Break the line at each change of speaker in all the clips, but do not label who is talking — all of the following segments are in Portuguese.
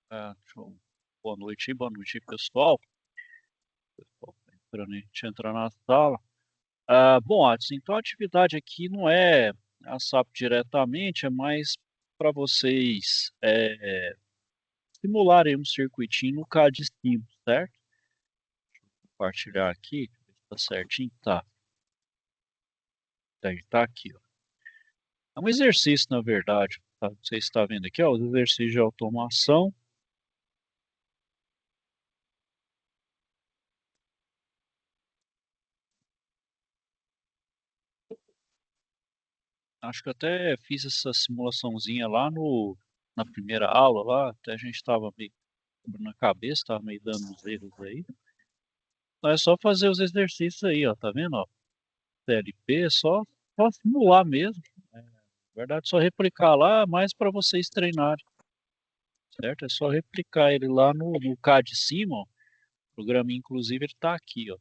Boa noite aí, pessoal. Pessoal tá entrando aí, deixa eu entrar na sala. Bom, Adson, então a atividade aqui não é a SAP diretamente, é mais para vocês simularem um circuitinho no CAD Sim, certo? Compartilhar aqui, tá certinho? Tá. Tá aqui, ó. É um exercício, na verdade. Tá? Você está vendo aqui, ó, os exercícios de automação. Acho que até fiz essa simulaçãozinha lá na primeira aula, lá, até a gente estava meio na cabeça, estava meio dando uns erros aí. Então é só fazer os exercícios aí, ó, tá vendo, ó? TLP, só simular mesmo. Na verdade, só replicar lá, mais para vocês treinarem, certo? É só replicar ele lá no CAD de cima, ó. O programa, inclusive, ele tá aqui, ó.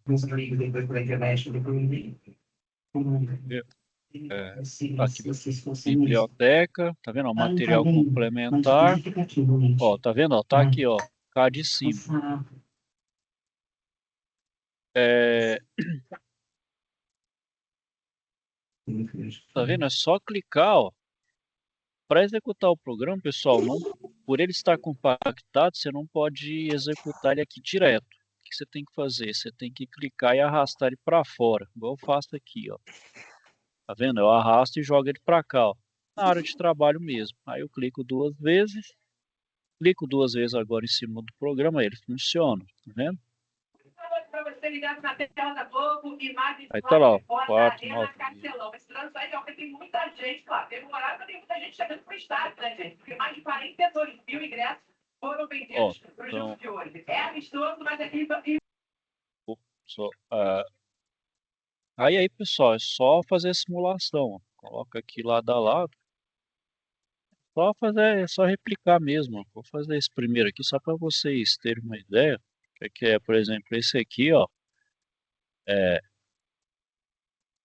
É, aqui, biblioteca, tá vendo? Ó, material complementar. Ó, tá vendo? Ó, tá aqui, ó, CAD de cima. É, tá vendo? É só clicar, ó. Para executar o programa, pessoal, não, por ele estar compactado, você não pode executar ele aqui direto. O que você tem que fazer? Você tem que clicar e arrastar ele para fora, igual eu faço aqui, ó. Tá vendo? Eu arrasto e jogo ele para cá, ó. Na área de trabalho mesmo. Aí eu clico duas vezes agora em cima do programa, ele funciona, tá vendo? Aí tá lá, ó, 4, 9.
Tem muita gente, claro. Teve uma hora que tem muita gente chegando pro estádio, né, gente? Porque mais de 42 mil ingressos foram vendidos pro jogo de hoje. É amistoso, mas aqui.
Só, aí, pessoal, é só fazer a simulação, ó. Coloca aqui lado a lado. Só fazer, é só replicar mesmo, ó. Vou fazer esse primeiro aqui só para vocês terem uma ideia. Que é, por exemplo, esse aqui, ó. É,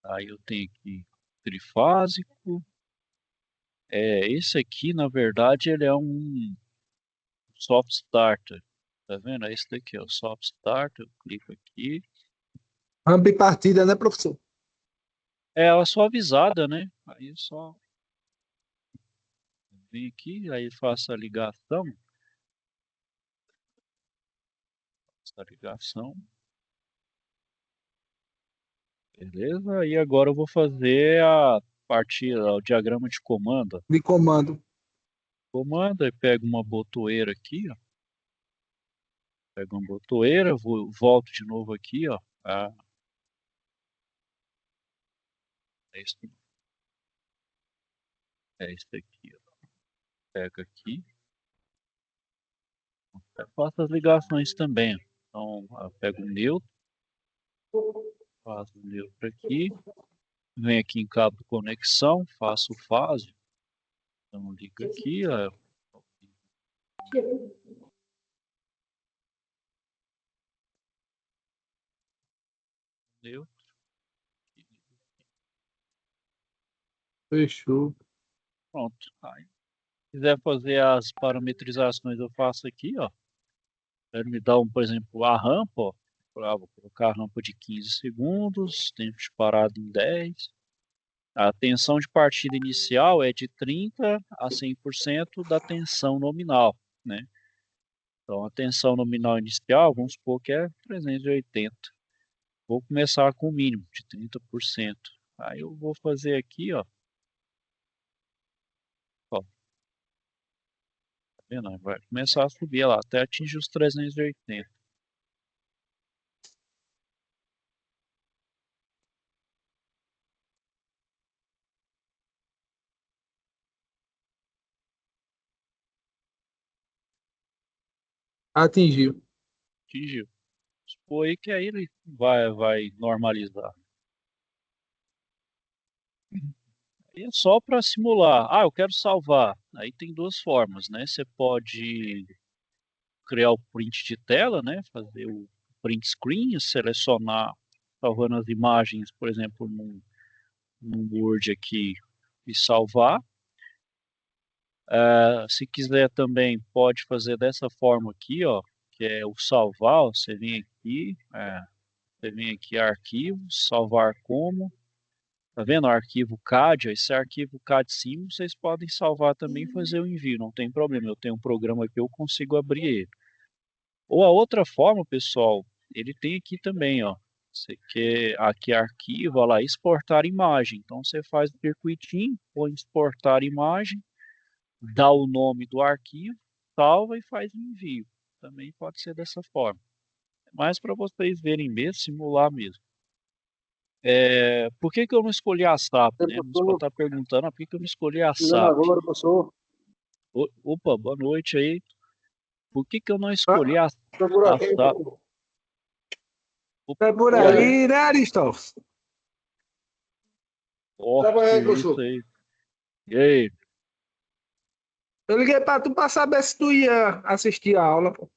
aí eu tenho aqui trifásico. Esse aqui, na verdade, ele é um soft starter. Tá vendo? É esse daqui, ó, soft starter. Eu clico aqui.
Uma bipartida, né, professor?
É ela suavizada, né? Aí só vem aqui, aí faço a ligação. Essa ligação. Beleza? E agora eu vou fazer a partida, o diagrama de comando.
De comando.
Comando, aí pego uma botoeira aqui, ó. Pego uma botoeira, volto de novo aqui, ó. É isso, é isso aqui, ó. Pego aqui. Eu faço as ligações também. Então, eu pego o neutro, faço o neutro aqui. Venho aqui em cabo de conexão, faço fase. Então, ligo aqui, ó. Neutro.
Fechou.
Pronto. Aí, se quiser fazer as parametrizações, eu faço aqui, ó. Ele me dá, por exemplo, a rampa, ó. Vou colocar a rampa de 15 segundos, tempo de parada em 10. A tensão de partida inicial é de 30 a 100% da tensão nominal, né? Então, a tensão nominal inicial, vamos supor que é 380. Vou começar com o mínimo de 30%. Aí eu vou fazer aqui, ó, tá vendo? Vai começar a subir lá até atingir os 380.
Atingiu.
Atingiu. Supor aí que aí ele vai normalizar. E é só para simular. Ah, eu quero salvar. Aí tem duas formas, né? Você pode criar o print de tela, né? Fazer o print screen, selecionar, salvando as imagens, por exemplo, num Word aqui e salvar. Se quiser também pode fazer dessa forma aqui, ó, que é o salvar. Ó, você vem aqui arquivo, salvar como, tá vendo? Arquivo CAD, ó, esse arquivo CAD sim, vocês podem salvar também e fazer o envio, não tem problema. Eu tenho um programa que eu consigo abrir ele. Ou a outra forma, pessoal, ele tem aqui também, ó. Você quer aqui arquivo, ó lá, exportar imagem. Então você faz o circuitinho, põe exportar imagem, dá o nome do arquivo, salva e faz o envio. Também pode ser dessa forma. Mas para vocês verem mesmo, simular mesmo. Por que que eu não escolhi a SAP, né? Você pode estar perguntando, por que que eu não escolhi a
Chegando
SAP?
agora, professor.
Opa, boa noite aí. Por que que eu não
Ah,
escolhi a
Tô por aqui,
SAP?
professor.
É por
E aí?
aí, né, Aristóteles?
Ó,
Trabalha
que
aí,
isso
professor.
aí. E aí?
Eu liguei pra tu pra saber se tu ia assistir a aula, pô.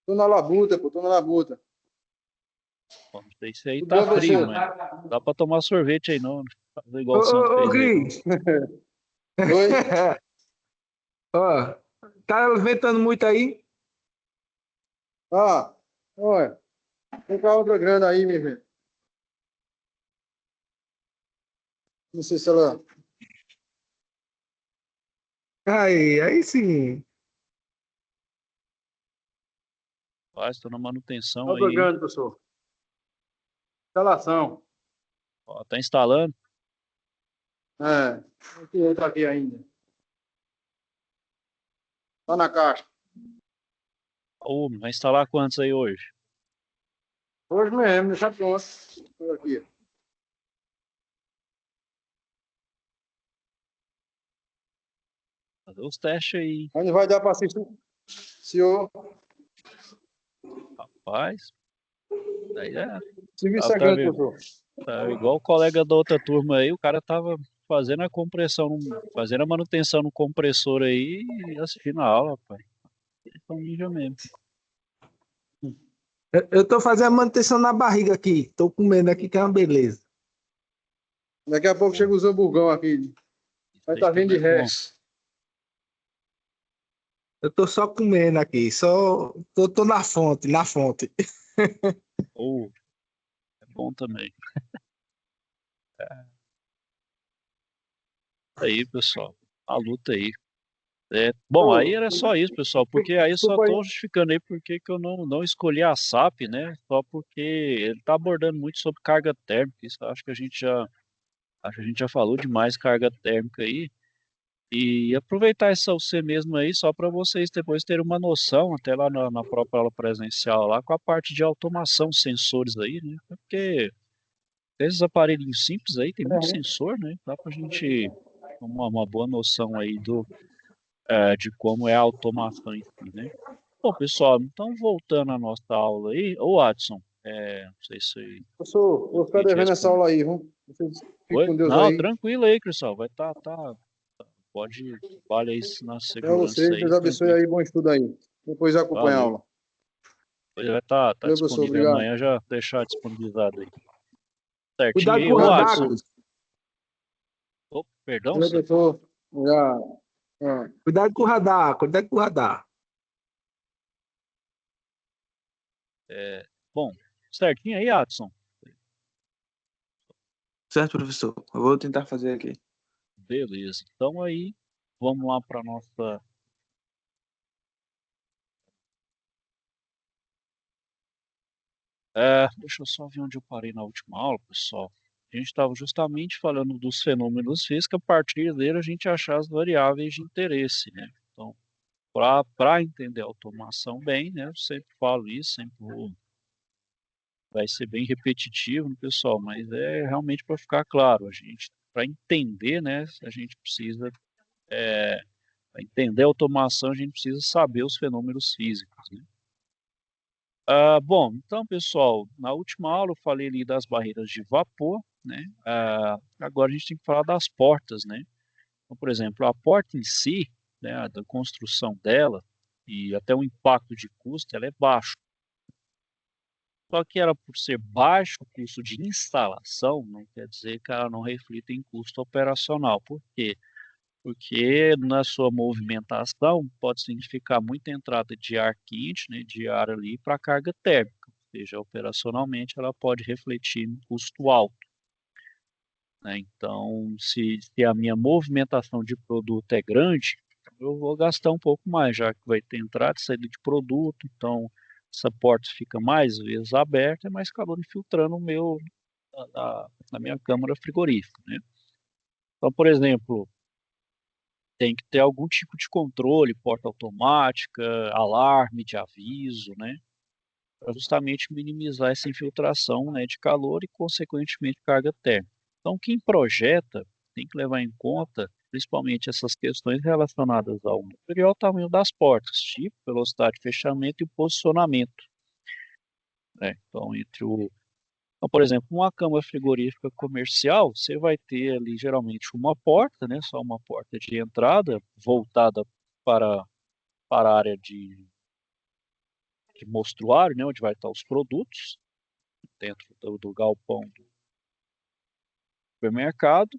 Tô na labuta, pô. Tô na labuta.
Bom, não sei se aí
Tudo
tá
bem,
frio,
professor?
mas dá pra tomar sorvete aí não. Não fazer igual
Ô,
o Santos
ô, ô,
fez aí não.
Cris.
Oi?
Ó, tá ventando muito aí?
Ah, olha. Tem cá outra grana aí, minha gente. Não sei se ela...
Aí sim.
Faz, tô na manutenção
Outra
aí, hein?
grana, professor. Instalação.
Ó, tá instalando?
É. Aqui entra aqui ainda. Tá na caixa.
Ô, vai instalar quantos aí hoje?
Hoje mesmo, deixa pronto. Por aqui.
Fazer os testes aí,
Ainda vai dar para assistir. Senhor,
rapaz. Daí
serviço é
tá,
grande, professor.
tá igual o colega da outra turma aí, o cara tava fazendo a compressão, fazendo a manutenção no compressor aí e assistindo a aula, rapaz. Então nível mesmo.
Eu tô fazendo a manutenção na barriga aqui. Tô comendo aqui, que é uma beleza.
Daqui a pouco chega os hamburgão aqui. Vai estar vindo de
Também é bom.
resto.
Eu tô só comendo aqui, só tô na fonte, na fonte.
Ou é bom também. Aí, pessoal, a luta aí. Bom, aí
Ô,
era só isso, pessoal, porque aí eu só
desculpa aí.
tô justificando aí porque que eu não escolhi a SAP, né? Só porque ele tá abordando muito sobre carga térmica. Isso eu acho que a gente já falou demais carga térmica aí. E aproveitar essa UC mesmo aí, só para vocês depois terem uma noção, até lá na própria aula presencial, lá com a parte de automação, sensores aí, né? Porque esses aparelhinhos simples aí, tem muito sensor, né? Dá pra gente ter uma boa noção aí de como é a automação em si, né? Bom, pessoal, então voltando à nossa aula aí, ô Adson, não sei se
Professor, vou ficar
consegui te
devendo essa
responder.
aula aí, viu? Vocês fiquem
Oi?
com Deus
Não,
aí.
tranquilo aí, Cristal, vai pode, vale isso na
Pra
segurança
vocês,
aí,
Deus abençoe
tranquilo.
aí, bom estudo aí. Depois acompanha a
Valeu.
aula.
Ele vai tá
Valeu, professor,
disponível
obrigado.
amanhã, já deixar disponibilizado aí. Certinho
Cuidado
aí,
com o
ô
Obrigado,
radar,
Adson.
professor.
Cris.
Perdão,
Valeu,
senhor.
professor. Obrigado. É.
Cuidado com o radar, cuidado com o radar.
Bom, certinho aí, Adson.
Certo, professor. Eu vou tentar fazer aqui.
Beleza. Então aí, vamos lá para nossa. Deixa eu só ver onde eu parei na última aula, pessoal. A gente estava justamente falando dos fenômenos físicos, a partir dele a gente achar as variáveis de interesse, né? Então, para entender a automação bem, né? Eu sempre falo isso, vai ser bem repetitivo, né, pessoal, mas é realmente para ficar claro. A gente, para entender, né? A gente precisa, para entender a automação, a gente precisa saber os fenômenos físicos, né? Bom, então, pessoal, na última aula eu falei ali das barreiras de vapor, né? Agora a gente tem que falar das portas, né? Então, por exemplo, a porta em si, né, da construção dela e até o impacto de custo, ela é baixo. Só que ela, por ser baixo o custo de instalação, não quer dizer que ela não reflita em custo operacional. Por quê? Porque na sua movimentação pode significar muita entrada de ar quente, né, de ar ali para a carga térmica, ou seja, operacionalmente ela pode refletir no custo alto, né? Então, se a minha movimentação de produto é grande, eu vou gastar um pouco mais, já que vai ter entrada e saída de produto, então essa porta fica mais vezes aberta, é mais calor infiltrando na minha câmara frigorífica, né? Então, por exemplo, tem que ter algum tipo de controle, porta automática, alarme de aviso, né? Para justamente minimizar essa infiltração, né, de calor e, consequentemente, carga térmica. Então, quem projeta tem que levar em conta principalmente essas questões relacionadas ao número e ao tamanho das portas, tipo, velocidade de fechamento e posicionamento, né? Então, por exemplo, uma cama frigorífica comercial, você vai ter ali geralmente uma porta, né? Só uma porta de entrada voltada para, para a área de mostruário, né? Onde vai estar os produtos, dentro do galpão do supermercado.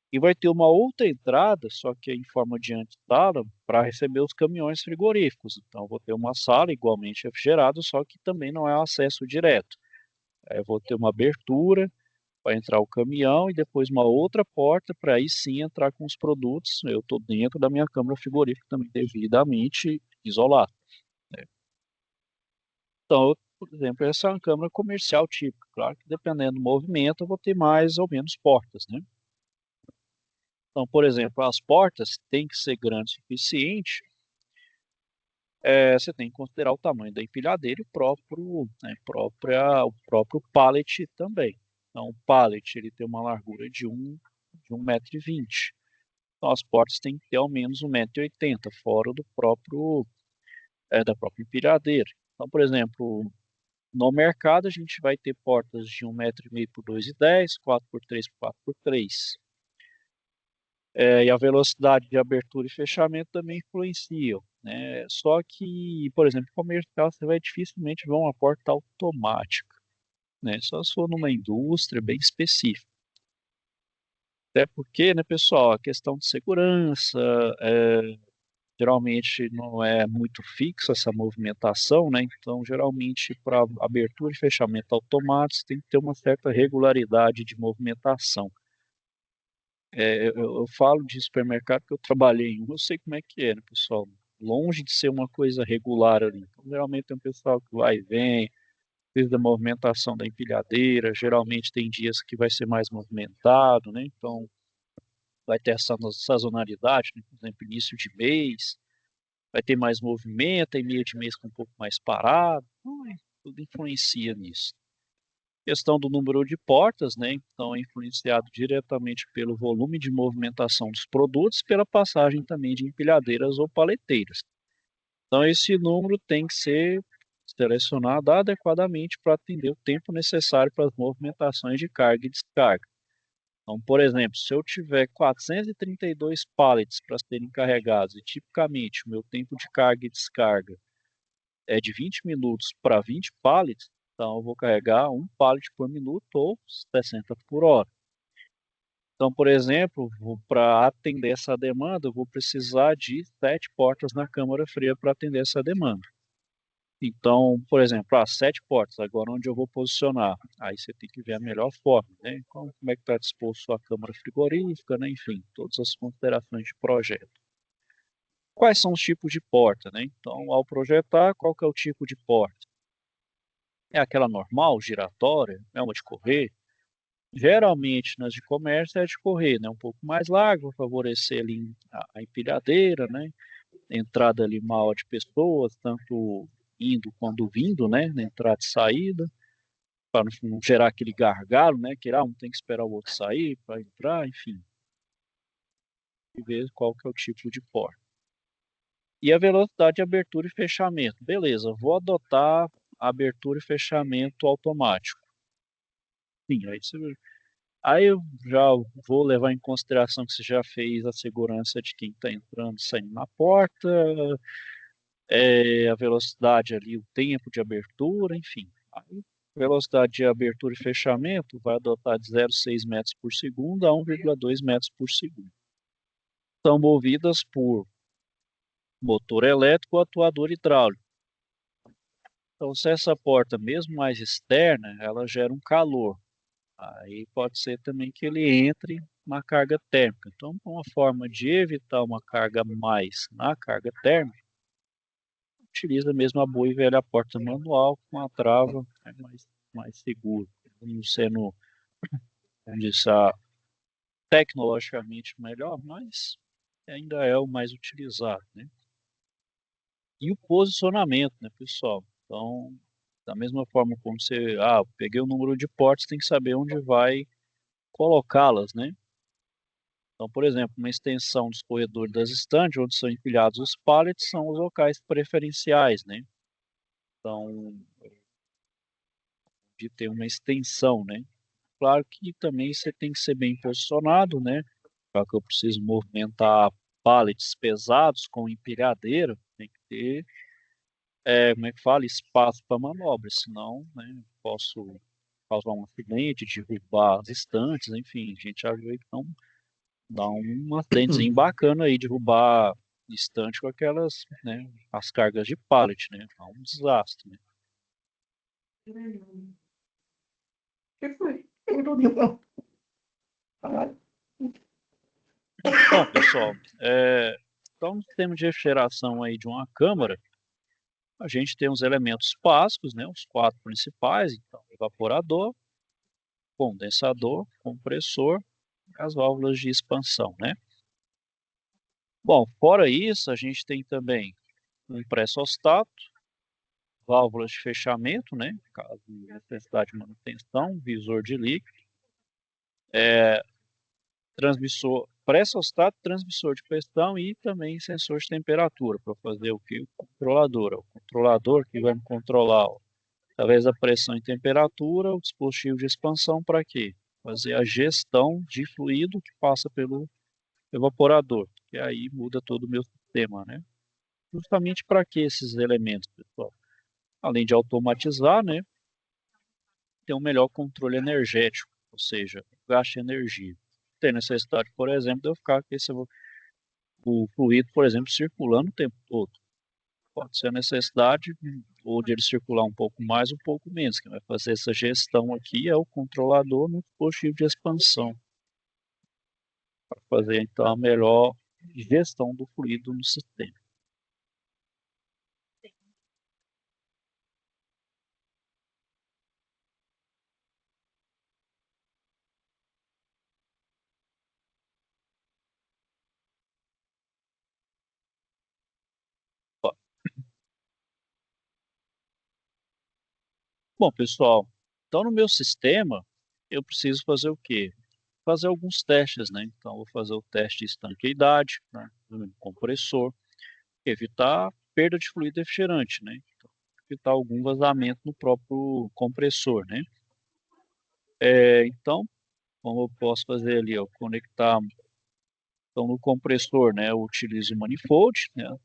E vai ter uma outra entrada, só que em forma de antesala, para receber os caminhões frigoríficos. Então, eu vou ter uma sala igualmente refrigerada, só que também não é acesso direto. Eu vou ter uma abertura para entrar o caminhão e depois uma outra porta para aí sim entrar com os produtos. Eu estou dentro da minha câmara frigorífica também devidamente isolado, né? Então, por exemplo, essa é uma câmara comercial típica. Claro que dependendo do movimento eu vou ter mais ou menos portas, né? Então, por exemplo, as portas têm que ser grandes o suficiente. Você tem que considerar o tamanho da empilhadeira e o próprio pallet também. Então, o pallet ele tem uma largura de 1,20 m. Então, as portas têm que ter ao menos 1,80 m, fora da própria empilhadeira. Então, por exemplo, no mercado a gente vai ter portas de 1,5 m por 2,10 m, 4x3 por 4x3. E a velocidade de abertura e fechamento também influenciam, né? Só que, por exemplo, comercial você vai dificilmente ver uma porta automática, né? Só se for numa indústria bem específica. Até porque, né, pessoal, a questão de segurança, geralmente não é muito fixa essa movimentação, né? Então, geralmente, para abertura e fechamento automáticos, tem que ter uma certa regularidade de movimentação. Eu falo de supermercado porque eu trabalhei em um, eu sei como é que é, né, pessoal? Longe de ser uma coisa regular ali. Então, geralmente tem um pessoal que vai e vem, desde a movimentação da empilhadeira, geralmente tem dias que vai ser mais movimentado, né? Então, vai ter essa sazonalidade, né? Por exemplo, início de mês, vai ter mais movimento, e meio de mês com um pouco mais parado. Então, tudo influencia nisso. Questão do número de portas, né? Então é influenciado diretamente pelo volume de movimentação dos produtos, pela passagem também de empilhadeiras ou paleteiras. Então esse número tem que ser selecionado adequadamente para atender o tempo necessário para as movimentações de carga e descarga. Então, por exemplo, se eu tiver 432 pallets para serem carregados e tipicamente o meu tempo de carga e descarga é de 20 minutos para 20 pallets, então eu vou carregar um pallet por minuto ou 60 por hora. Então, por exemplo, para atender essa demanda, eu vou precisar de 7 portas na câmara fria para atender essa demanda. Então, por exemplo, 7 portas, agora onde eu vou posicionar? Aí você tem que ver a melhor forma, né? Como é que está disposto a sua câmara frigorífica, né? Enfim, todas as considerações de projeto. Quais são os tipos de porta, né? Então, ao projetar, qual que é o tipo de porta? É aquela normal, giratória, é uma de correr? Geralmente nas de comércio é de correr, né? Um pouco mais larga, para favorecer ali a empilhadeira, né? Entrada ali maior de pessoas, tanto indo quanto vindo, né? Na entrada e saída, para não gerar aquele gargalo, né? Que um tem que esperar o outro sair para entrar, enfim. E ver qual que é o tipo de porta. E a velocidade de abertura e fechamento. Beleza, vou adotar abertura e fechamento automático. Sim, aí eu já vou levar em consideração que você já fez a segurança de quem está entrando e saindo na porta, a velocidade ali, o tempo de abertura, enfim. Aí, velocidade de abertura e fechamento vai adotar de 0,6 metros por segundo a 1,2 metros por segundo. são movidas por motor elétrico ou atuador hidráulico. Então, se essa porta, mesmo mais externa, ela gera um calor. Aí pode ser também que ele entre na carga térmica. Então, uma forma de evitar uma carga mais na carga térmica, utiliza mesmo a boa e velha porta manual com a trava, é mais seguro. Não sendo, vamos dizer, tecnologicamente melhor, mas ainda é o mais utilizado, né? E o posicionamento, né, pessoal? Então, da mesma forma como você, peguei o número de portas, tem que saber onde vai colocá-las, né? Então, por exemplo, uma extensão dos corredores das estantes, onde são empilhados os pallets, são os locais preferenciais, né? Então, de ter uma extensão, né? Claro que também você tem que ser bem posicionado, né? Já que eu preciso movimentar pallets pesados com empilhadeira, tem que ter, como é que fala, espaço para manobra, senão, né, posso causar um acidente, derrubar as estantes, enfim, a gente já viu que não dá um acidentezinho bacana aí, derrubar estante com aquelas, né, as cargas de pallet, né, é um desastre, né.
Que foi?
Bom, pessoal, então no sistema de refrigeração aí de uma câmara, a gente tem os elementos básicos, né, os 4 principais, então, evaporador, condensador, compressor, as válvulas de expansão, né. Bom, fora isso, a gente tem também um pré-sosstato, válvulas de fechamento, né, caso de necessidade de manutenção, visor de líquido, transmissor pré-sosstato, transmissor de pressão e também sensor de temperatura, para fazer o que? O controlador. O controlador que vai me controlar, através da pressão e temperatura, o dispositivo de expansão para quê? Fazer a gestão de fluido que passa pelo evaporador, que aí muda todo o meu sistema, né? Justamente para que esses elementos, pessoal? Além de automatizar, né, ter um melhor controle energético, ou seja, gasto de energia. Tem necessidade, por exemplo, de eu ficar com o fluido, por exemplo, circulando o tempo todo. Pode ser a necessidade ou de ele circular um pouco mais, um pouco menos. Quem vai fazer essa gestão aqui é o controlador no dispositivo de expansão, para fazer então a melhor gestão do fluido no sistema. Bom, pessoal, então no meu sistema eu preciso fazer o quê? Fazer alguns testes, né? Então vou fazer o teste de estanqueidade, né, do compressor, evitar perda de fluido refrigerante, né? Então, evitar algum vazamento no próprio compressor, né? Então, como eu posso fazer ali, conectar então no compressor, né? Eu utilizo o manifold, né?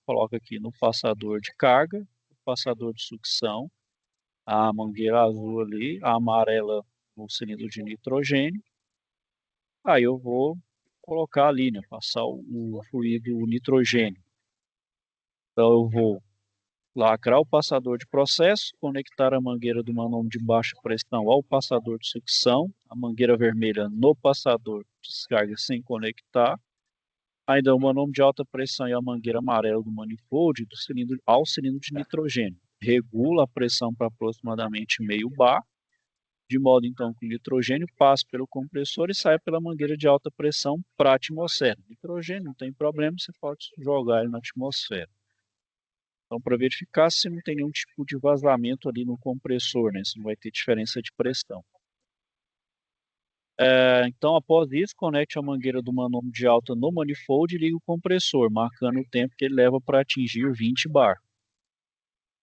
Coloco aqui no passador de carga, o passador de sucção, a mangueira azul ali, a amarela no cilindro de nitrogênio. Aí eu vou colocar ali, né, passar o fluido nitrogênio. Então eu vou lacrar o passador de processo, conectar a mangueira do manômetro de baixa pressão ao passador de sucção, a mangueira vermelha no passador de descarga sem conectar, ainda o manômetro de alta pressão e a mangueira amarela do manifold do cilindro ao cilindro de nitrogênio. Regula a pressão para aproximadamente meio bar, de modo então que o nitrogênio passe pelo compressor e saia pela mangueira de alta pressão para a atmosfera. Nitrogênio não tem problema, você pode jogar ele na atmosfera. Então, para verificar se não tem nenhum tipo de vazamento ali no compressor, né? Se não vai ter diferença de pressão. Então, após isso, conecte a mangueira do manômetro de alta no manifold e ligue o compressor, marcando o tempo que ele leva para atingir 20 bar.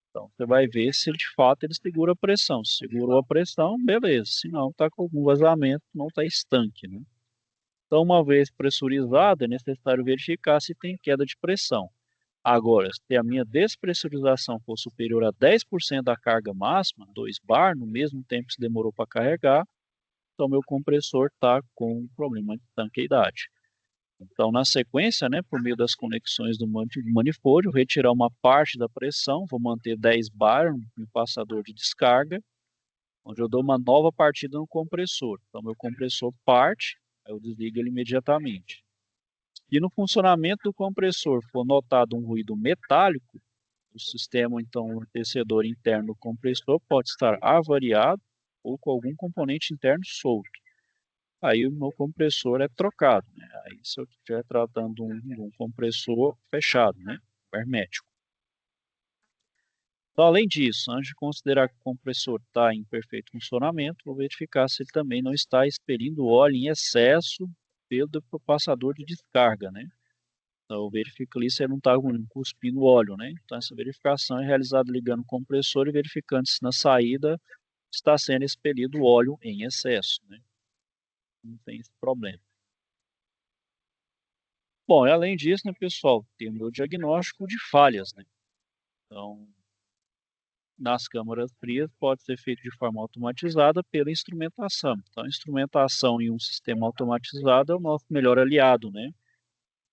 Então, você vai ver se de fato ele segura a pressão. Se segurou a pressão, beleza. Se não, está com algum vazamento, não está estanque, né? Então, uma vez pressurizado, é necessário verificar se tem queda de pressão. Agora, se a minha despressurização for superior a 10% da carga máxima, 2 bar, no mesmo tempo que demorou para carregar, então meu compressor está com problema de estanqueidade. Então, na sequência, né, por meio das conexões do manifold, vou retirar uma parte da pressão, vou manter 10 bar no passador de descarga, onde eu dou uma nova partida no compressor. Então, meu compressor parte, aí eu desligo ele imediatamente. E no funcionamento do compressor for notado um ruído metálico, o sistema, então, amortecedor interno do compressor pode estar avariado ou com algum componente interno solto. Aí o meu compressor é trocado, né? Aí se eu estiver tratando de um compressor fechado, né? Hermético. Então, além disso, antes de considerar que o compressor está em perfeito funcionamento, vou verificar se ele também não está expelindo óleo em excesso pelo passador de descarga, né? Então, eu verifico ali se ele não está cuspindo óleo, né? Então, essa verificação é realizada ligando o compressor e verificando se na saída está sendo expelido óleo em excesso, né? Não tem esse problema. Bom, e além disso, né, pessoal, tem o meu diagnóstico de falhas, né? Então, nas câmaras frias pode ser feito de forma automatizada pela instrumentação. Então, a instrumentação em um sistema automatizado é o nosso melhor aliado, né?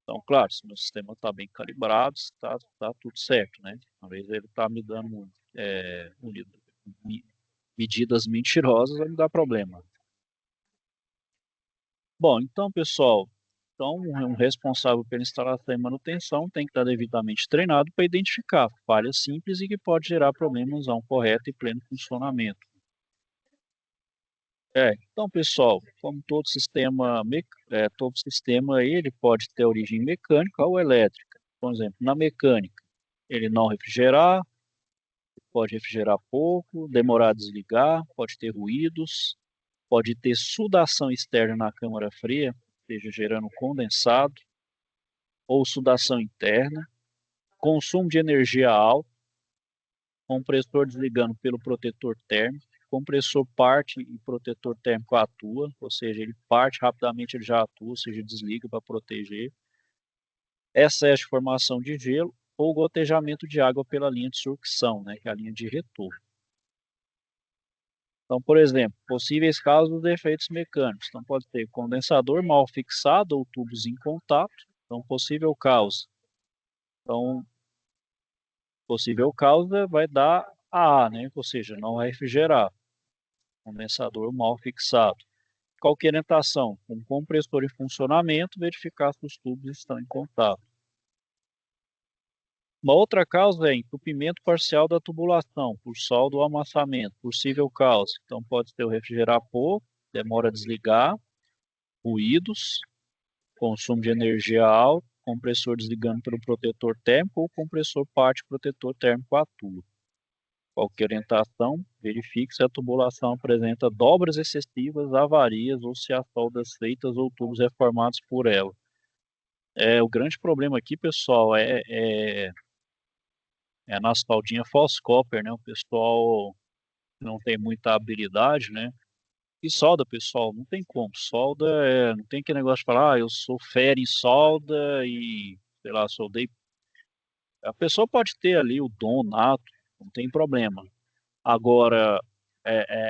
Então, claro, se o meu sistema está bem calibrado, está tudo certo, né? Uma vez ele está me dando medidas mentirosas, vai me dar problema. Bom, então, pessoal, então, um responsável pela instalação e manutenção tem que estar devidamente treinado para identificar falhas simples e que pode gerar problemas a um correto e pleno funcionamento. Então, pessoal, como todo sistema ele pode ter origem mecânica ou elétrica. Por exemplo, na mecânica, ele não refrigerar, pode refrigerar pouco, demorar a desligar, pode ter ruídos, pode ter sudação externa na câmara fria, seja gerando condensado, ou sudação interna, consumo de energia alto, compressor desligando pelo protetor térmico, compressor parte e protetor térmico atua, ou seja, ele parte rapidamente, ele já atua, ou seja, desliga para proteger, excesso de formação de gelo ou gotejamento de água pela linha de sucção, né, que é a linha de retorno. Então, por exemplo, possíveis casos dos defeitos mecânicos. Então, pode ter condensador mal fixado ou tubos em contato. Então, possível causa. Então, possível causa vai dar AA, né? Ou seja, não vai refrigerar. Condensador mal fixado. Qualquer orientação com compressor em funcionamento, verificar se os tubos estão em contato. Uma outra causa é entupimento parcial da tubulação, por solda ou amassamento, possível causa. Então, pode ter o refrigerar pouco, demora a desligar, ruídos, consumo de energia alto, compressor desligando pelo protetor térmico ou compressor parte protetor térmico atua. Qualquer orientação, verifique se a tubulação apresenta dobras excessivas, avarias ou se há soldas feitas ou tubos reformados por ela. O grande problema aqui, pessoal, é na soldinha false copper, né? O pessoal não tem muita habilidade, né? E solda, pessoal, não tem como. Solda, não tem aquele negócio de falar, eu sou fera em solda e, sei lá, soldei. A pessoa pode ter ali o dom nato, não tem problema. Agora,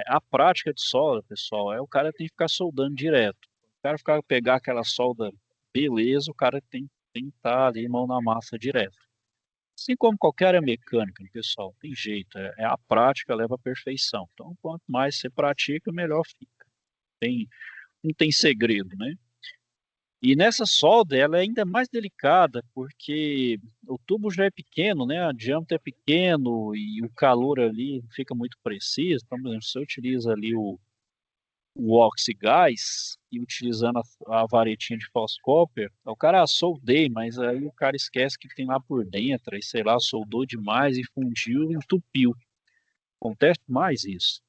a prática de solda, pessoal, o cara tem que ficar soldando direto. O cara pegar aquela solda, beleza, o cara tem que estar ali mão na massa direto. Assim como qualquer área mecânica, pessoal, tem jeito, a prática leva à perfeição. Então, quanto mais você pratica, melhor fica. Não tem segredo, né? E nessa solda, ela é ainda mais delicada, porque o tubo já é pequeno, né? O diâmetro é pequeno e o calor ali fica muito preciso. Então, por exemplo, se você utiliza ali o oxigás e utilizando a varetinha de false copper, o cara soldei, mas aí o cara esquece que tem lá por dentro, e sei lá, soldou demais e fundiu e entupiu. Acontece mais isso.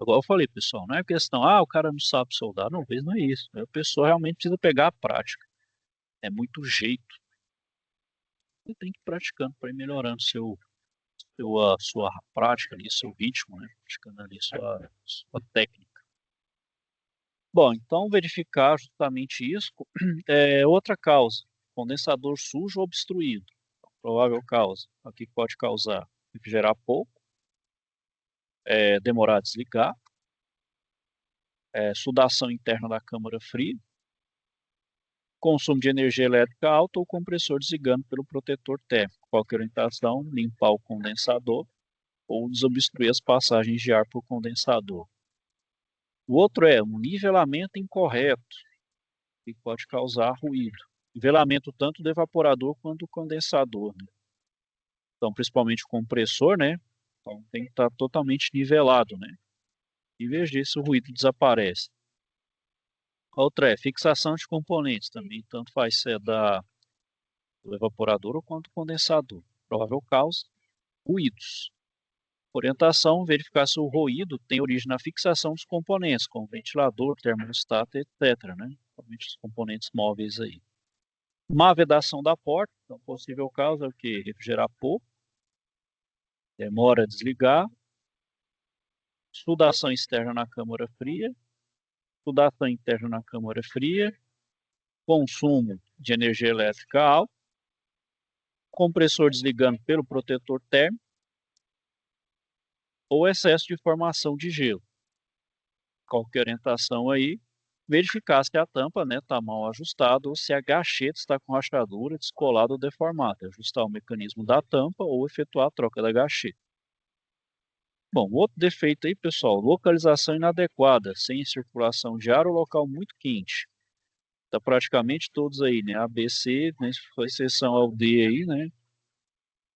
Igual eu falei, pessoal, não é questão, o cara não sabe soldar, não, não é isso. A pessoa realmente precisa pegar a prática. É muito jeito. Você tem que ir praticando para ir melhorando a sua prática ali, seu ritmo, né? Praticando ali sua técnica. Bom, então verificar justamente isso. Outra causa, condensador sujo ou obstruído. Provável causa. O que pode causar? Refrigerar pouco, demorar a desligar, sudação interna da câmara fria, Consumo de energia elétrica alto ou compressor desligando pelo protetor térmico. Qualquer orientação, limpar o condensador ou desobstruir as passagens de ar por condensador. O outro é um nivelamento incorreto, que pode causar ruído. Nivelamento tanto do evaporador quanto do condensador, né? Então, principalmente o compressor, né? Então, tem que estar totalmente nivelado, né? Em vez disso, o ruído desaparece. Outra é fixação de componentes também, tanto faz se é do evaporador ou quanto do condensador. Provável causa, ruídos. Orientação, verificar se o ruído tem origem na fixação dos componentes, como ventilador, termostato, etc., né? Principalmente os componentes móveis aí. Má vedação da porta, então possível causa é o que? Refrigerar pouco, demora a desligar, sudação externa na câmara fria, sudação interna na câmara fria, consumo de energia elétrica alto, compressor desligando pelo protetor térmico, ou excesso de formação de gelo. Qualquer orientação aí, verificar se a tampa está mal ajustada ou se a gacheta está com rachadura, descolada ou deformada. Ajustar o mecanismo da tampa ou efetuar a troca da gacheta. Bom, outro defeito aí, pessoal, localização inadequada, sem circulação de ar ou local muito quente. Tá praticamente todos aí, né? A, B, C, né? Com exceção ao D aí, né?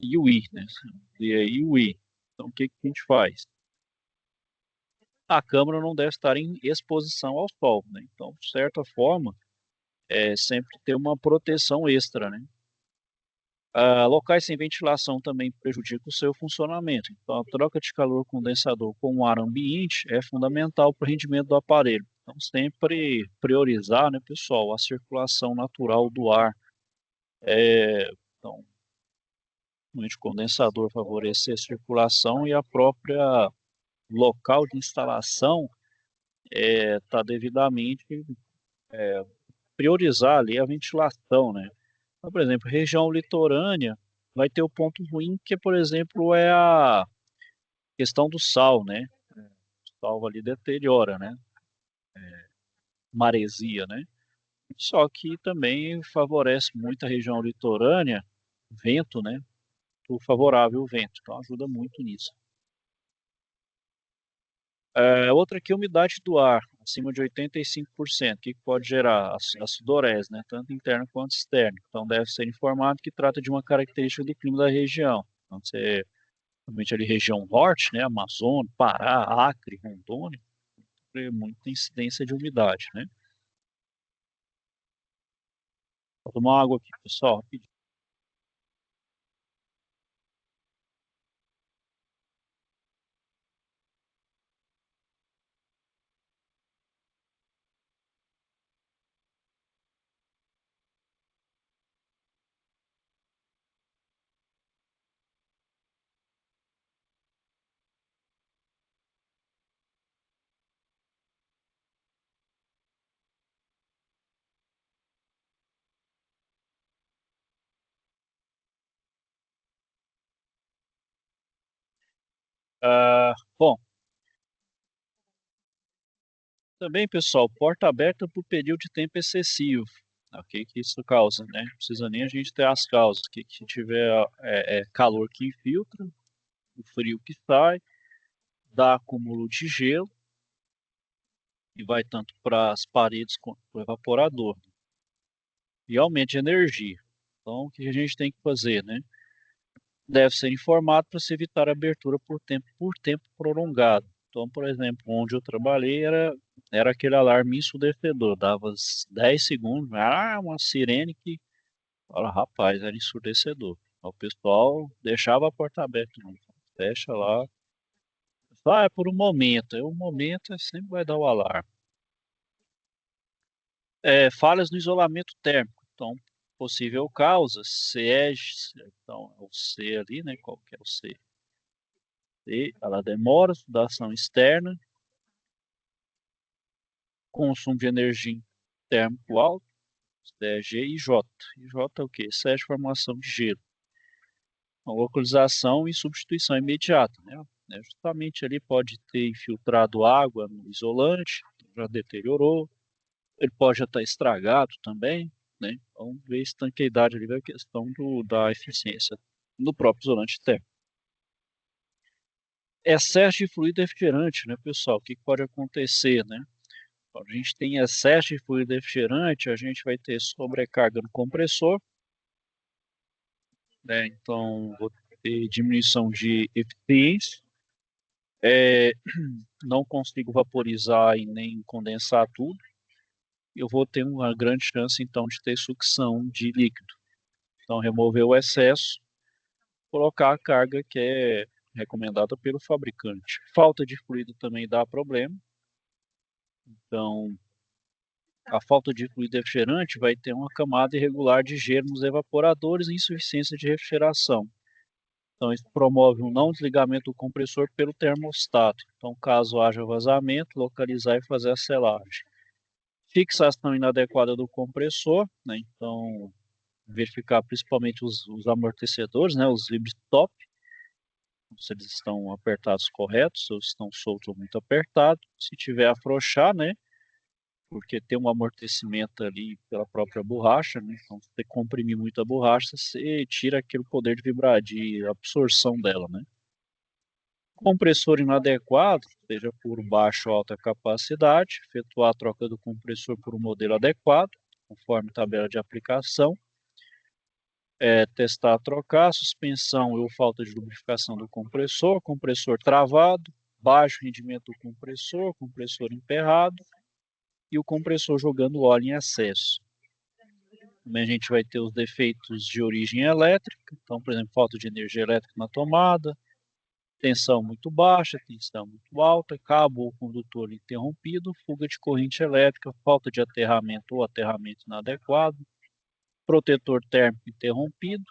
E o I, né? D aí e o I. Então, o que que a gente faz? A câmara não deve estar em exposição ao sol, né? Então, de certa forma, sempre ter uma proteção extra, né? Locais sem ventilação também prejudicam o seu funcionamento. Então, a troca de calor condensador com o ar ambiente é fundamental para o rendimento do aparelho. Então, sempre priorizar, né, pessoal, a circulação natural do ar. Então, o condensador favorecer a circulação e a própria local de instalação está devidamente priorizar ali a ventilação, né? Então, por exemplo, região litorânea vai ter o ponto ruim que, por exemplo, é a questão do sal, né? O sal ali deteriora, né? Maresia, né? Só que também favorece muito a região litorânea, vento, né? O favorável vento, então ajuda muito nisso. Outra aqui é a umidade do ar, acima de 85%, que pode gerar a sudorese, né? Tanto interna quanto externa. Então deve ser informado que trata de uma característica do clima da região. Então, você principalmente ali região norte, né, Amazônia, Pará, Acre, Rondônia, tem muita incidência de umidade, né? Vou tomar água aqui, pessoal, rapidinho. Bom, também, pessoal, porta aberta por período de tempo excessivo. O que que isso causa, né? Não precisa nem a gente ter as causas. Que tiver calor que infiltra, o frio que sai, dá acúmulo de gelo, e vai tanto para as paredes quanto para o evaporador. E aumento de energia. Então, o que a gente tem que fazer, né? Deve ser informado para se evitar a abertura por tempo prolongado. Então, por exemplo, onde eu trabalhei era aquele alarme ensurdecedor, dava 10 segundos, uma sirene que, fala, rapaz, era ensurdecedor. O pessoal deixava a porta aberta, não, fecha lá. Só é por um momento, um momento sempre vai dar o alarme. Falhas no isolamento térmico. Então, possível causa, CEG, então é o C ali, né? Qual que é o C? C, ela demora, sudação externa, consumo de energia térmico alto, G e J. E J é o quê? Excesso de formação de gelo. Então, localização e substituição imediata, né? Justamente ali pode ter infiltrado água no isolante, já deteriorou. Ele pode já estar estragado também. né? Vamos ver estanqueidade ali, a questão da eficiência no próprio isolante térmico. Excesso de fluido refrigerante, né, pessoal? O que pode acontecer, né? Quando a gente tem excesso de fluido refrigerante, a gente vai ter sobrecarga no compressor, né? Então, vou ter diminuição de eficiência. Não consigo vaporizar e nem condensar tudo. Eu vou ter uma grande chance, então, de ter sucção de líquido. Então, remover o excesso, colocar a carga que é recomendada pelo fabricante. Falta de fluido também dá problema. Então, a falta de fluido refrigerante vai ter uma camada irregular de gelo nos evaporadores e insuficiência de refrigeração. Então, isso promove um não desligamento do compressor pelo termostato. Então, caso haja vazamento, localizar e fazer a selagem. Fixação inadequada do compressor, né? Então, verificar principalmente os amortecedores, né? Os ribstop, se eles estão apertados corretos, ou estão soltos ou muito apertados. Se tiver afrouxar, né? Porque tem um amortecimento ali pela própria borracha, né? Então, se você comprimir muito a borracha, você tira aquele poder de vibrar, de absorção dela, né? Compressor inadequado, seja por baixa ou alta capacidade, efetuar a troca do compressor por um modelo adequado, conforme tabela de aplicação. Testar, trocar, suspensão ou falta de lubrificação do compressor, compressor travado, baixo rendimento do compressor, compressor emperrado e o compressor jogando óleo em excesso. Também a gente vai ter os defeitos de origem elétrica, então, por exemplo, falta de energia elétrica na tomada, tensão muito baixa, tensão muito alta, cabo ou condutor interrompido, fuga de corrente elétrica, falta de aterramento ou aterramento inadequado, protetor térmico interrompido,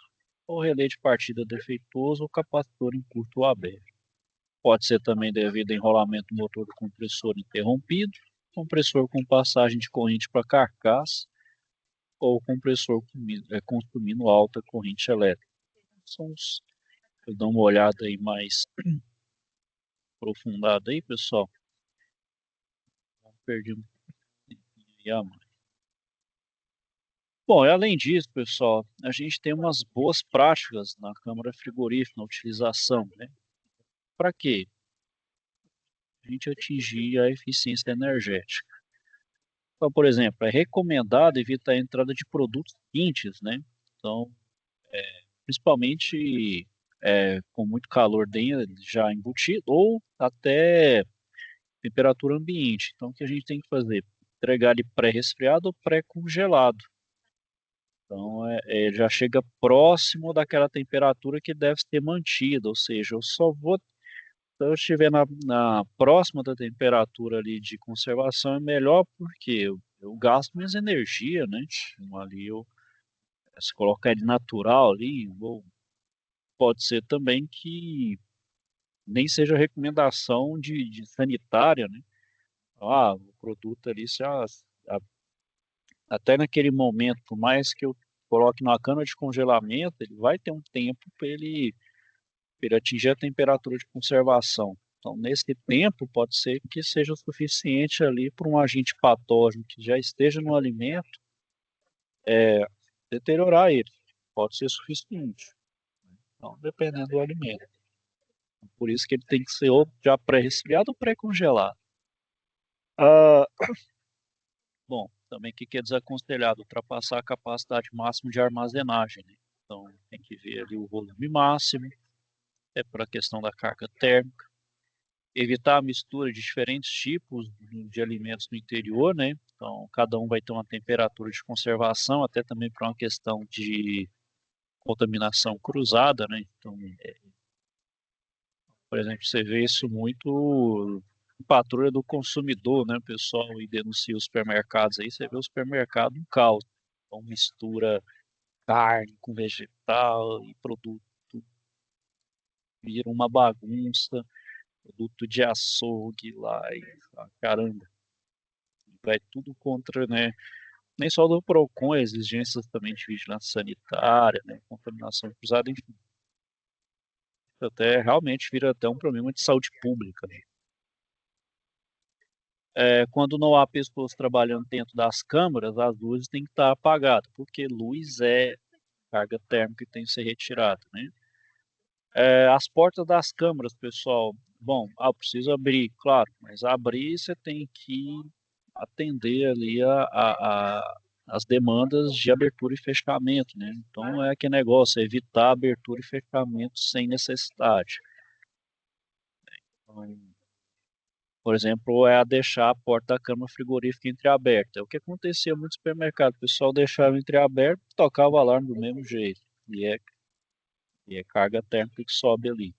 ou relé de partida defeituoso ou capacitor em curto ou aberto. Pode ser também devido a enrolamento do motor do compressor interrompido, compressor com passagem de corrente para carcaça, ou compressor consumindo alta corrente elétrica. Eu dou uma olhada aí mais aprofundada aí, pessoal. Perdi um pouquinho a mais. Bom, e além disso, pessoal, a gente tem umas boas práticas na câmara frigorífica, na utilização, né? Para quê? A gente atingir a eficiência energética. Então, por exemplo, é recomendado evitar a entrada de produtos quentes, né? Então, principalmente com muito calor já embutido ou até temperatura ambiente. Então, o que a gente tem que fazer? Entregar ele pré-resfriado ou pré-congelado. Então, já chega próximo daquela temperatura que deve ser mantida, ou seja, se eu estiver na próxima da temperatura ali de conservação, é melhor porque eu gasto menos energia, né? Ali se colocar ele natural ali, ou pode ser também que nem seja recomendação de sanitária, né? O produto ali, até naquele momento, por mais que eu coloque numa cana de congelamento, ele vai ter um tempo para ele atingir a temperatura de conservação. Então, nesse tempo, pode ser que seja o suficiente ali para um agente patógeno que já esteja no alimento deteriorar ele. Pode ser suficiente. Então, dependendo do alimento. Por isso que ele tem que ser ou já pré-resfriado ou pré-congelado. Bom, também o que é desaconselhado? Ultrapassar a capacidade máxima de armazenagem, né? Então, tem que ver ali o volume máximo, para a questão da carga térmica. Evitar a mistura de diferentes tipos de alimentos no interior, né? Então, cada um vai ter uma temperatura de conservação, até também para uma questão de contaminação cruzada, né? Então, por exemplo, você vê isso muito em patrulha do consumidor, né? O pessoal e denuncia os supermercados aí, você vê o supermercado um caos. Então, mistura carne com vegetal e produto, vira uma bagunça, produto de açougue lá e caramba. Vai tudo contra, né? Nem só do PROCON, exigências também de vigilância sanitária, né? Contaminação cruzada, enfim. Até realmente vira até um problema de saúde pública, né? Quando não há pessoas trabalhando dentro das câmaras, as luzes têm que estar apagadas, porque luz é carga térmica que tem que ser retirada, né? As portas das câmaras, pessoal, bom, preciso abrir, claro, mas abrir você tem que atender ali as demandas de abertura e fechamento, né? Então é aquele negócio, é evitar abertura e fechamento sem necessidade. Então, por exemplo, é a deixar a porta da câmara frigorífica entreaberta. É o que acontecia no supermercado, o pessoal deixava entreaberto, tocava o alarme do mesmo jeito, e é carga térmica que sobe ali.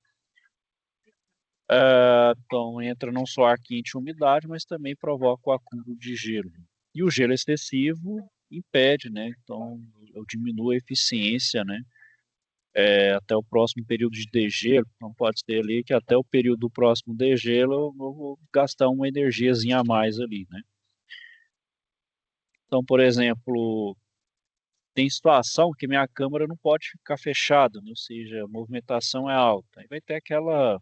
Então entra não só ar quente e umidade, mas também provoca o acúmulo de gelo. E o gelo excessivo impede, né? Então eu diminuo a eficiência, né? Até o próximo período de degelo. Então pode ser ali que até o período do próximo degelo eu vou gastar uma energiazinha a mais ali, né? Então, por exemplo, tem situação que minha câmera não pode ficar fechada, né? Ou seja, a movimentação é alta. Aí vai ter aquela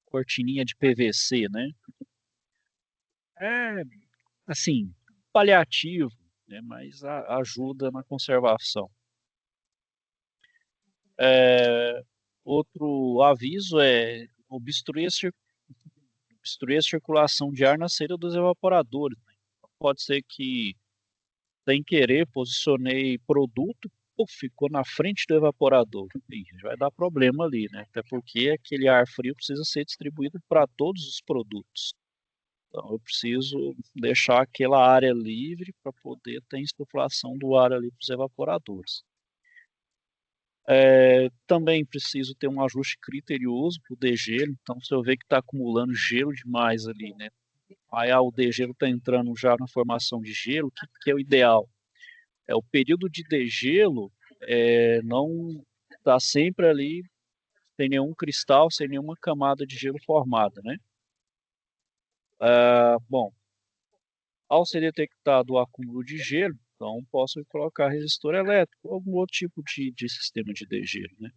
cortininha de PVC, né? É, assim, paliativo, né, mas ajuda na conservação. É, Outro aviso é obstruir a circulação de ar na saída dos evaporadores, né? Pode ser que, sem querer, posicionei produto, puf, ficou na frente do evaporador. Ih, vai dar problema ali, né? Até porque aquele ar frio precisa ser distribuído para todos os produtos. Então, eu preciso deixar aquela área livre para poder ter insuflação do ar ali para os evaporadores. Também preciso ter um ajuste criterioso para o degelo. Então, se eu ver que está acumulando gelo demais ali, né? Aí o degelo está entrando já na formação de gelo, o que é o ideal? O período de degelo não está sempre ali sem nenhum cristal, sem nenhuma camada de gelo formada, né? Bom, ao ser detectado o acúmulo de gelo, então posso colocar resistor elétrico ou algum outro tipo de sistema de degelo, né?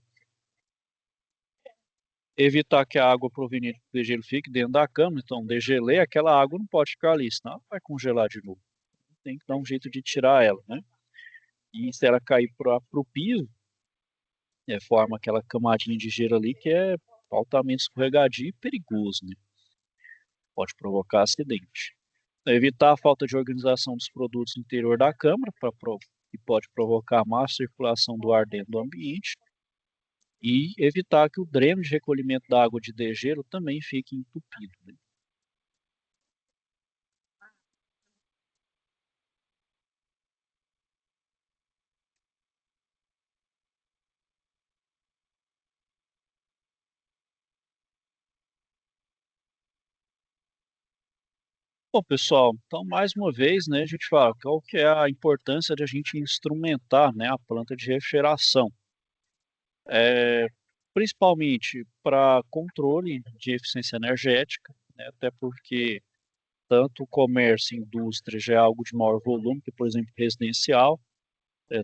Evitar que a água proveniente do degelo fique dentro da câmara, então degelei, aquela água não pode ficar ali, senão ela vai congelar de novo. Tem que dar um jeito de tirar ela, né? E se ela cair para o piso, forma aquela camadinha de gelo ali que é altamente escorregadio e perigoso, né? Pode provocar acidente. Evitar a falta de organização dos produtos no interior da câmara, que pode provocar má circulação do ar dentro do ambiente, e evitar que o dreno de recolhimento da água de degelo também fique entupido, né? Bom, pessoal, então mais uma vez, né, a gente fala qual que é a importância de a gente instrumentar, né, a planta de refrigeração. É, Principalmente para controle de eficiência energética, né, até porque tanto o comércio e indústria já é algo de maior volume que, por exemplo, residencial.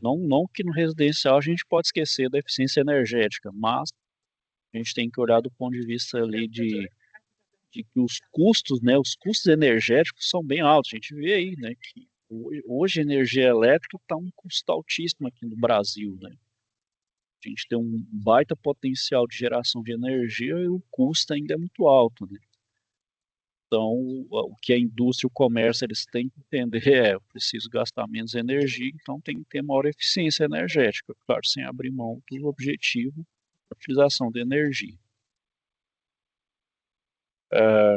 Não que no residencial a gente pode esquecer da eficiência energética, mas a gente tem que olhar do ponto de vista ali de que os custos, né, os custos energéticos são bem altos. A gente vê aí, né, que hoje a energia elétrica está um custo altíssimo aqui no Brasil, né? A gente tem um baita potencial de geração de energia e o custo ainda é muito alto, né? Então, o que a indústria e o comércio eles têm que entender eu preciso gastar menos energia, então tem que ter maior eficiência energética, claro, sem abrir mão do objetivo da utilização de energia.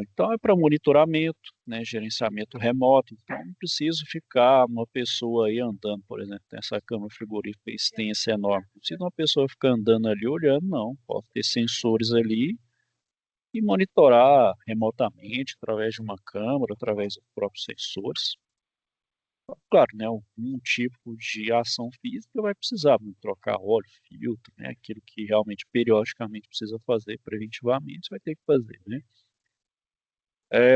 Então, é para monitoramento, né, gerenciamento remoto, então não preciso ficar uma pessoa aí andando, por exemplo, tem essa câmara frigorífica extensa, enorme, não precisa uma pessoa ficar andando ali olhando, não, pode ter sensores ali e monitorar remotamente, através de uma câmera, através dos próprios sensores. Claro, né, algum tipo de ação física vai precisar, né, trocar óleo, filtro, né, aquilo que realmente periodicamente precisa fazer preventivamente, vai ter que fazer, né.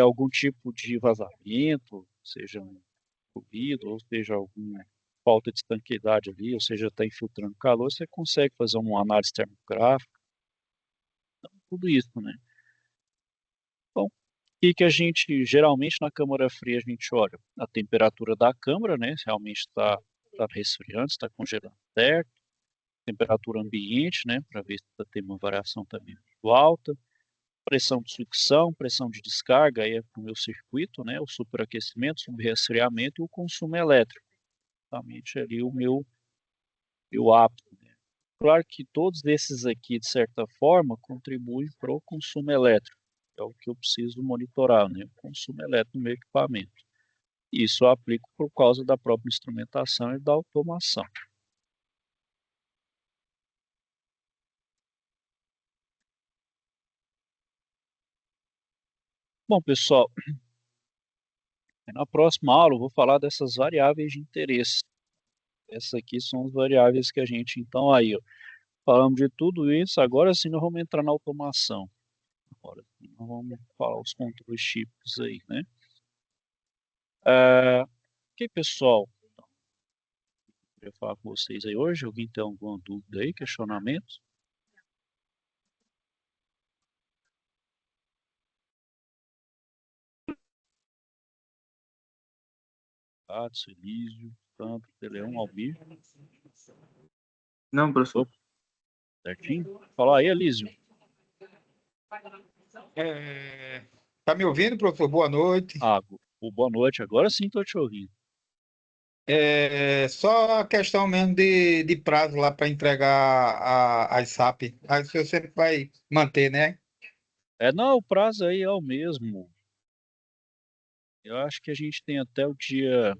Algum tipo de vazamento, seja um ruído, ou seja, alguma falta de estanqueidade ali, ou seja, está infiltrando calor, você consegue fazer uma análise termográfica, tudo isso, né. Bom, que a gente, geralmente na câmara fria, a gente olha a temperatura da câmara, né? Se realmente está resfriando, está congelando certo. Temperatura ambiente, né? Para ver se tem uma variação também muito alta. Pressão de sucção, pressão de descarga, aí é para o meu circuito, né? O superaquecimento, subresfriamento e o consumo elétrico. Exatamente ali o meu apto. Né? Claro que todos esses aqui, de certa forma, contribuem para o consumo elétrico. É o que eu preciso monitorar, né? O consumo elétrico no meu equipamento. Isso eu aplico por causa da própria instrumentação e da automação. Bom, pessoal, na próxima aula eu vou falar dessas variáveis de interesse. Essas aqui são as variáveis que a gente, então, aí, ó, falamos de tudo isso, agora sim nós vamos entrar na automação. Agora nós vamos falar os controles típicos aí, né? Ok, pessoal, eu queria falar com vocês aí hoje. Alguém tem alguma dúvida aí, questionamento? Tato, Elísio, Tanto, Teleão, Albir.
Não, professor.
Certinho? Fala aí, Elísio.
Tá me ouvindo, professor? Boa noite.
Boa noite. Agora sim estou te ouvindo.
Só a questão mesmo de prazo lá para entregar as SAP. Aí o senhor sempre vai manter, né?
Não, o prazo aí é o mesmo. Eu acho que a gente tem até o dia...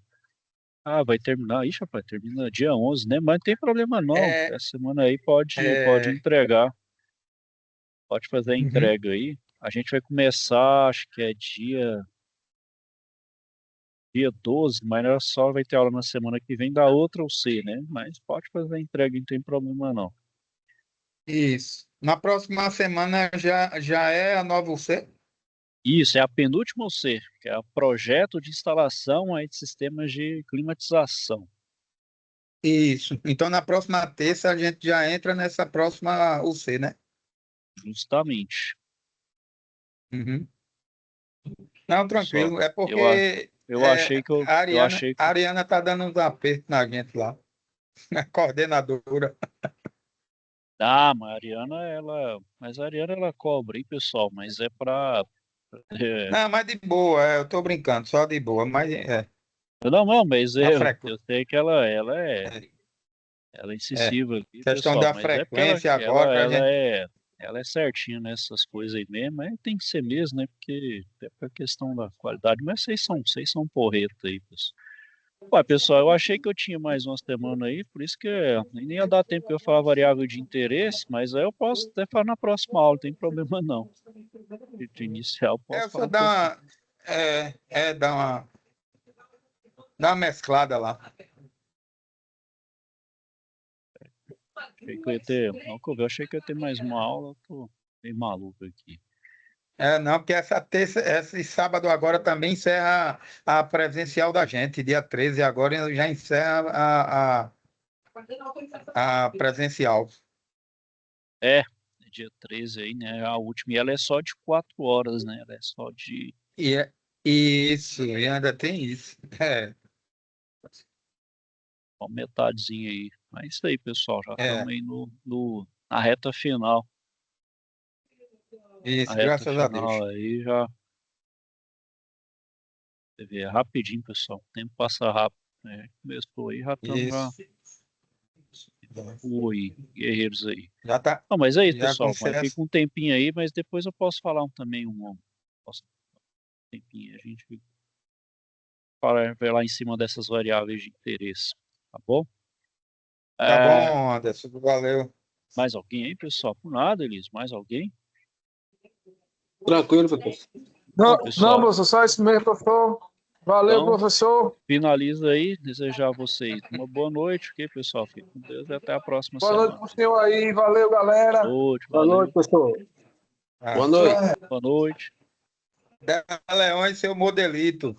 vai terminar. Ixi, rapaz, termina dia 11, né? Mas não tem problema não. Essa semana aí pode entregar. Pode fazer a entrega aí. A gente vai começar, acho que é dia 12, mas não só vai ter aula na semana que vem da outra ou C, né? Mas pode fazer a entrega, não tem problema não.
Isso. Na próxima semana já é a nova UC?
Isso, é a penúltima UC, que é o projeto de instalação aí de sistemas de climatização.
Isso. Então, na próxima terça, a gente já entra nessa próxima UC, né?
Justamente.
Uhum. Não, tranquilo. É porque
eu achei que eu...
a Ariana tá dando uns apertos na gente lá. A coordenadora.
Mas a Ariana ela cobra, hein, pessoal? Mas é para...
Não, mas de boa, eu tô brincando, só de boa, mas
Não, mas
a
eu sei que ela é incisiva aqui,
questão
pessoal,
da
mas é porque ela,
frequência agora, pra gente.
ela é certinha nessas coisas aí mesmo, mas tem que ser mesmo, né? Porque é por questão da qualidade, mas vocês são porreta aí, pessoal. Ué, pessoal, eu achei que eu tinha mais uma semana aí, por isso que nem ia dar tempo de eu falar variável de interesse, mas aí eu posso até falar na próxima aula, não tem problema não. De inicial, posso falar
Só
um pouquinho.
dá uma mesclada lá.
Achei que eu ia achei que eu ia ter mais uma aula, tô meio maluco aqui.
Não, porque esse sábado agora também encerra a presencial da gente, dia 13 agora já encerra a presencial.
Dia 13 aí, né? A última, e ela é só de 4 horas, né? Ela é só de...
Isso, e ainda tem isso.
Só metadezinha aí. Mas é isso aí, pessoal, já
É.
estamos aí na reta final.
Isso,
A reta
graças a
final
Deus.
aí já... Você vê, é rapidinho, pessoal. O tempo passa rápido. Começou aí, já estamos já... Oi, guerreiros aí.
Já tá.
Não, mas é isso,
Já
pessoal. Mas fica um tempinho aí, mas depois eu posso falar também posso um tempinho. A gente vai lá em cima dessas variáveis de interesse, tá bom?
Tá bom, Anderson. Valeu.
Mais alguém aí, pessoal? Por nada, Elis. Mais alguém?
Tranquilo, professor.
Não,
pessoal.
professor, só isso mesmo, professor. Valeu,
Então,
professor.
Finaliza aí, desejar a vocês uma boa noite, ok, pessoal? Fique com Deus e até a próxima
Boa
semana.
noite pro senhor aí. Valeu, galera.
Boa noite, professor. Boa noite.
Boa noite.
Leões, seu modelito.